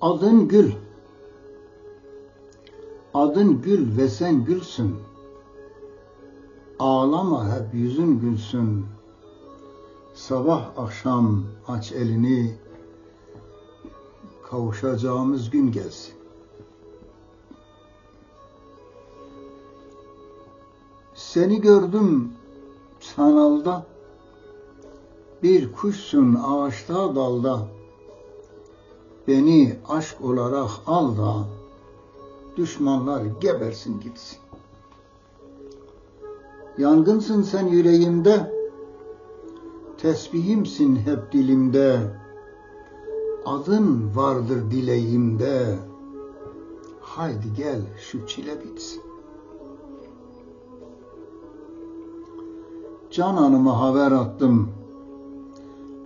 Adın gül, adın gül ve sen gülsün. Ağlama hep yüzün gülsün. Sabah akşam aç elini, kavuşacağımız gün gelsin. Seni gördüm sanalda, bir kuşsun ağaçta dalda. Beni aşk olarak al da, düşmanlar gebersin gitsin. Yangınsın sen yüreğimde, tesbihimsin hep dilimde. Adın vardır dileğimde, haydi gel şu çile bitsin. Cananıma haber attım,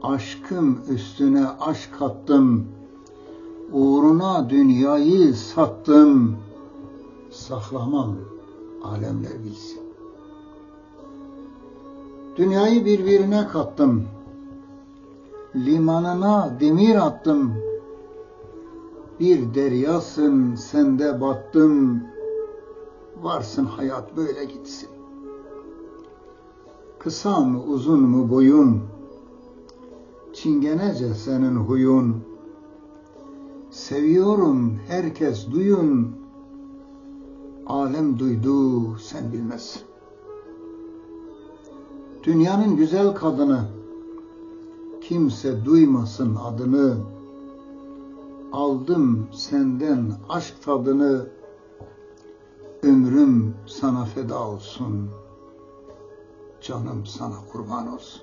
aşkım üstüne aşk kattım. Uğruna dünyayı sattım, saklamam alemler bilsin. Dünyayı birbirine kattım, limanına demir attım. Bir deryasın sende battım, varsın hayat böyle gitsin. Kısa mı uzun mu boyun, çingenece senin huyun. Seviyorum herkes duyun, alem duydu sen bilmezsin. Dünyanın güzel kadını, kimse duymasın adını. Aldım senden aşk tadını, ömrüm sana feda olsun. Canım sana kurban olsun.